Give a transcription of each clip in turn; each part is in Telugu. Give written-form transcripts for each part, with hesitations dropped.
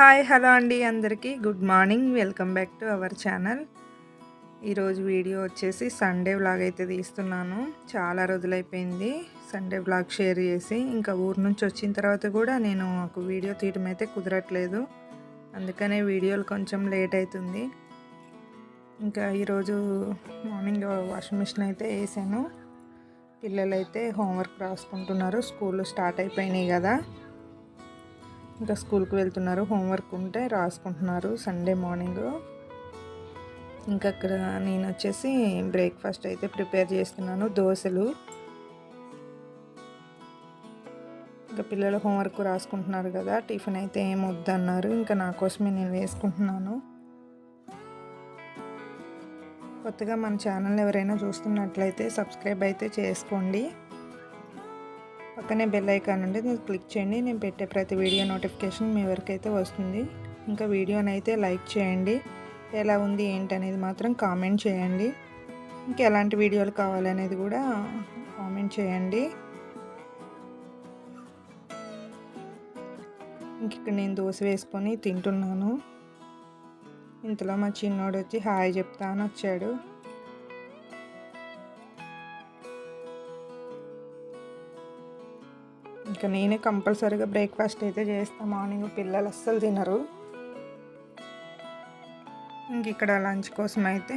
హాయ్ హలో అండి అందరికీ good morning. Welcome back to our channel. ఈరోజు వీడియో వచ్చేసి సండే వ్లాగ్ అయితే తీస్తున్నాను. చాలా రోజులైపోయింది సండే వ్లాగ్ షేర్ చేసి. ఇంకా ఊరు నుంచి వచ్చిన తర్వాత కూడా నేను ఒక వీడియో తీయడం అయితే కుదరట్లేదు, అందుకనే వీడియోలు కొంచెం లేట్ అవుతుంది. ఇంకా ఈరోజు మార్నింగ్ వాషింగ్ మిషన్ అయితే వేసాను. పిల్లలైతే హోంవర్క్ రాసుకుంటున్నారు, స్కూల్ స్టార్ట్ అయిపోయినాయి కదా, ఇంకా స్కూల్కి వెళ్తున్నారు. హోంవర్క్ ఉంటే రాసుకుంటున్నారు సండే మార్నింగ్. ఇంకా అక్కడ నేను వచ్చేసి బ్రేక్ఫాస్ట్ అయితే ప్రిపేర్ చేస్తున్నాను, దోశలు. ఇంకా పిల్లలు హోంవర్క్ రాసుకుంటున్నారు కదా, టిఫిన్ అయితే ఏం వద్దన్నారు, ఇంకా నా కోసమే నేను వేసుకుంటున్నాను. కొత్తగా మన ఛానల్ ఎవరైనా చూస్తున్నట్లయితే సబ్స్క్రైబ్ అయితే చేసుకోండి. పక్కనే బెల్ ఐకాన్ ఉంటే మీరు క్లిక్ చేయండి, నేను పెట్టే ప్రతి వీడియో నోటిఫికేషన్ మీ వరకైతే వస్తుంది. ఇంకా వీడియోని అయితే లైక్ చేయండి, ఎలా ఉంది ఏంటి అనేది మాత్రం కామెంట్ చేయండి. ఇంకా ఎలాంటి వీడియోలు కావాలనేది కూడా కామెంట్ చేయండి. ఇంక ఇక్కడ నేను దోశ వేసుకొని తింటున్నాను. ఇంతలో మా చిన్నోడు వచ్చి హాయ్ చెప్తా అని వచ్చాడు. ఇంకా నేనే కంపల్సరీగా బ్రేక్ఫాస్ట్ అయితే చేస్తాను మార్నింగ్, పిల్లలు అస్సలు తినరు. ఇంక ఇక్కడ లంచ్ కోసం అయితే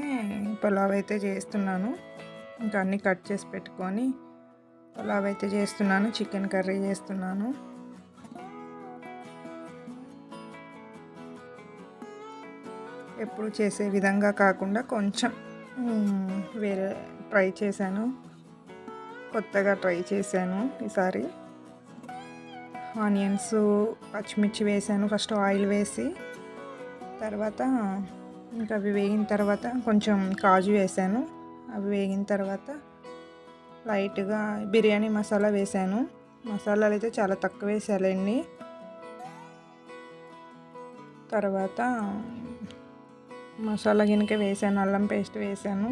పులావ్ అయితే చేస్తున్నాను. ఇంకా అన్నీ కట్ చేసి పెట్టుకొని పులావ్ అయితే చేస్తున్నాను, చికెన్ కర్రీ చేస్తున్నాను. ఎప్పుడు చేసే విధంగా కాకుండా కొంచెం వేరే ట్రై చేశాను, కొత్తగా ట్రై చేశాను ఈసారి. ఆనియన్స్, పచ్చిమిర్చి వేసాను ఫస్ట్ ఆయిల్ వేసి, తర్వాత ఇంకా అవి వేగిన తర్వాత కొంచెం కాజు వేసాను. అవి వేగిన తర్వాత లైట్గా బిర్యానీ మసాలా వేసాను. మసాలాలు అయితే చాలా తక్కువ వేసాలండి. తర్వాత మసాలా గినక వేసాను, అల్లం పేస్ట్ వేసాను,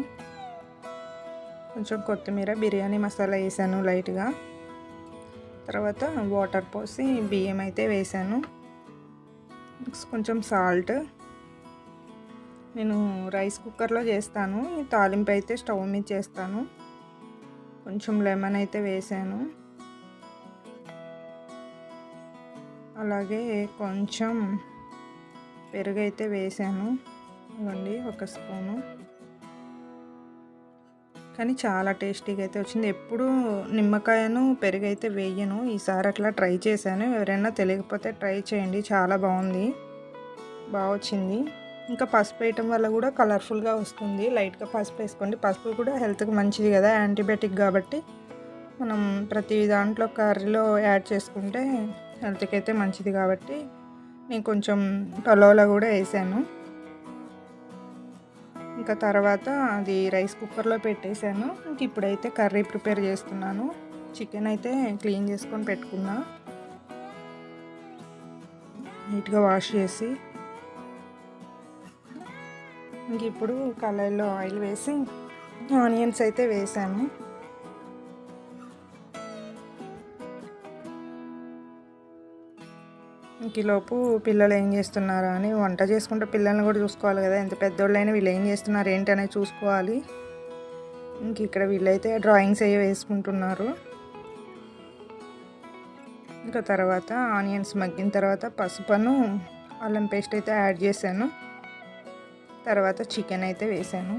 కొంచెం కొత్తిమీర, బిర్యానీ మసాలా వేసాను లైట్గా. తర్వాత వాటర్ పోసి బియ్యం అయితే వేసాను, కొంచెం సాల్ట్. నేను రైస్ కుక్కర్లో చేస్తాను, ఈ తాలింపు అయితే స్టవ్ మీద చేస్తాను. కొంచెం లెమన్ అయితే వేసాను, అలాగే కొంచెం పెరుగు అయితే వేసాను, ఇవ్వండి ఒక స్పూను. కానీ చాలా టేస్టీగా అయితే వచ్చింది. ఎప్పుడు నిమ్మకాయను పెరుగు అయితే వేయను, ఈసారి అట్లా ట్రై చేశాను. ఎవరైనా తెలియకపోతే ట్రై చేయండి, చాలా బాగుంది, బాగా వచ్చింది. ఇంకా పసుపు వేయటం వల్ల కూడా కలర్ఫుల్గా వస్తుంది. లైట్గా పసుపు వేసుకోండి, పసుపు కూడా హెల్త్కి మంచిది కదా, యాంటీబయాటిక్ కాబట్టి మనం ప్రతి దాంట్లో కర్రీలో యాడ్ చేసుకుంటే హెల్త్కి అయితే మంచిది కాబట్టి నేను కొంచెం పలావ్లో కూడా వేసాను. ఇంకా తర్వాత అది రైస్ కుక్కర్లో పెట్టేశాను. ఇంక ఇప్పుడైతే కర్రీ ప్రిపేర్ చేస్తున్నాను. చికెన్ అయితే క్లీన్ చేసుకొని పెట్టుకున్నా, నీట్గా వాష్ చేసి. ఇంక ఇప్పుడు కళాయిలో ఆయిల్ వేసి ఆనియన్స్ అయితే వేసాను. ఇంకలోపు పిల్లలు ఏం చేస్తున్నారా అని వంట చేసుకుంటే పిల్లల్ని కూడా చూసుకోవాలి కదా, ఎంత పెద్దోళ్ళైనా వీళ్ళు ఏం చేస్తున్నారు ఏంటి అనేది చూసుకోవాలి. ఇంక ఇక్కడ వీళ్ళైతే డ్రాయింగ్స్ అయ్యి వేసుకుంటున్నారు. ఇంకా తర్వాత ఆనియన్స్ మగ్గిన తర్వాత పసుపును అల్లం పేస్ట్ అయితే యాడ్ చేశాను. తర్వాత చికెన్ అయితే వేసాను.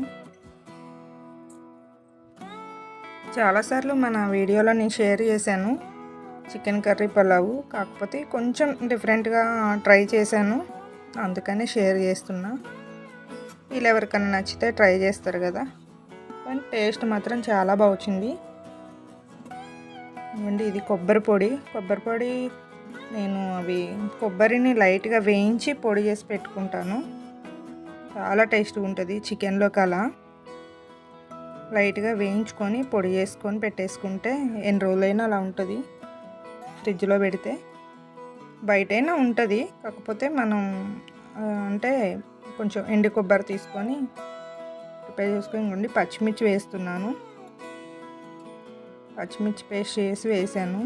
చాలాసార్లు మన వీడియోలో నేను షేర్ చేశాను చికెన్ కర్రీ పులావ్, కాకపోతే కొంచెం డిఫరెంట్గా ట్రై చేశాను, అందుకని షేర్ చేస్తున్నా. వీళ్ళు ఎవరికైనా నచ్చితే ట్రై చేస్తారు కదా, కానీ టేస్ట్ మాత్రం చాలా బాగా వచ్చింది. ఇవ్వండి, ఇది కొబ్బరి పొడి. నేను అవి కొబ్బరిని లైట్గా వేయించి పొడి చేసి పెట్టుకుంటాను, చాలా టేస్ట్గా ఉంటుంది చికెన్లోకి. అలా లైట్గా వేయించుకొని పొడి చేసుకొని పెట్టేసుకుంటే ఎన్ని రోజులైనా అలా ఉంటుంది, ఫ్రిడ్జ్లో పెడితే. బయటైనా ఉంటుంది, కాకపోతే మనం అంటే కొంచెం ఎండు కొబ్బరి తీసుకొని ప్రిపేర్ చేసుకొని. పచ్చిమిర్చి వేస్తున్నాను, పచ్చిమిర్చి పేస్ట్ చేసి వేసాను.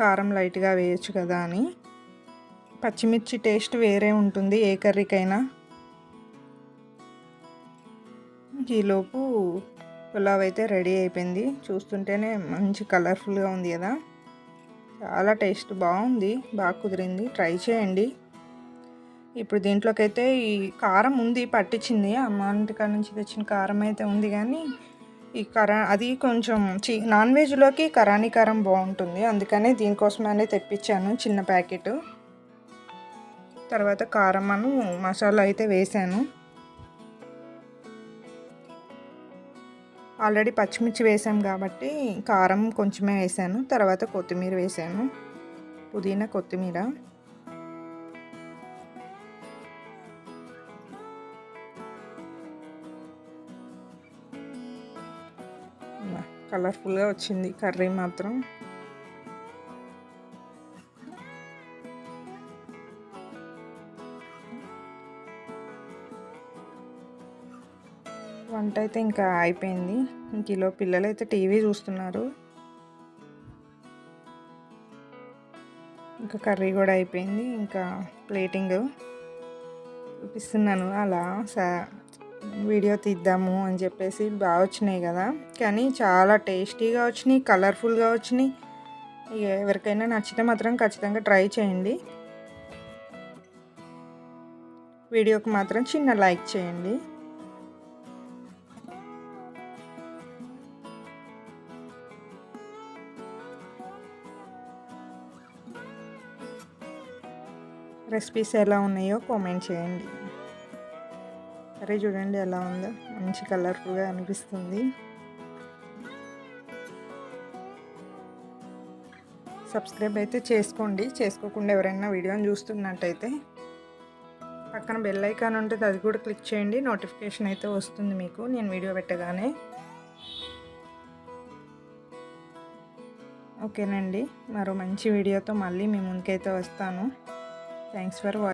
కారం లైట్గా వేయచ్చు కదా అని. పచ్చిమిర్చి టేస్ట్ వేరే ఉంటుంది ఏ కర్రీకైనా. ఈలోపు పులావ్ అయితే రెడీ అయిపోయింది. చూస్తుంటేనే మంచి కలర్ఫుల్గా ఉంది కదా, చాలా టేస్ట్ బాగుంది, బాగా కుదిరింది. ట్రై చేయండి. ఇప్పుడు దీంట్లోకైతే ఈ కారం ఉంది, పట్టించింది అమ్మ ఇంటికాడ నుంచి తెచ్చిన కారం అయితే ఉంది. కానీ ఈ అది కొంచెం నాన్ వెజ్లోకి కరాని కారం బాగుంటుంది, అందుకనే దీనికోసమనే తెప్పించాను చిన్న ప్యాకెట్. తర్వాత కారం మసాలా అయితే వేసాను. ఆల్రెడీ పచ్చిమిర్చి వేసాం కాబట్టి కారం కొంచెమే వేసాను. తర్వాత కొత్తిమీర వేసాను, పుదీనా కొత్తిమీర. కలర్ఫుల్గా వచ్చింది కర్రీ మాత్రం. వంట అయితే ఇంకా అయిపోయింది. ఇంకలో పిల్లలు అయితే టీవీ చూస్తున్నారు. ఇంకా కర్రీ కూడా అయిపోయింది. ఇంకా ప్లేటింగ్ చూపిస్తున్నాను. అలా వీడియో తీద్దాము అని చెప్పేసి బాగా వచ్చినాయి కదా, కానీ చాలా టేస్టీగా వచ్చినాయి, కలర్ఫుల్గా వచ్చినాయి. ఎవరికైనా నచ్చితే మాత్రం ఖచ్చితంగా ట్రై చేయండి. వీడియోకి మాత్రం చిన్న లైక్ చేయండి. రెసిపీస్ ఎలా ఉన్నాయో కామెంట్ చేయండి. కర్రీ చూడండి ఎలా ఉందో, మంచి కలర్ఫుల్గా అనిపిస్తుంది. సబ్స్క్రైబ్ అయితే చేసుకోండి, చేసుకోకుండా ఎవరైనా వీడియోని చూస్తున్నట్టయితే పక్కన బెల్ ఐకాన్ ఉంటుంది, అది కూడా క్లిక్ చేయండి. నోటిఫికేషన్ అయితే వస్తుంది మీకు నేను వీడియో పెట్టగానే. ఓకేనండి, మరో మంచి వీడియోతో మళ్ళీ మీ ముందుకైతే వస్తాను. Thanks for watching.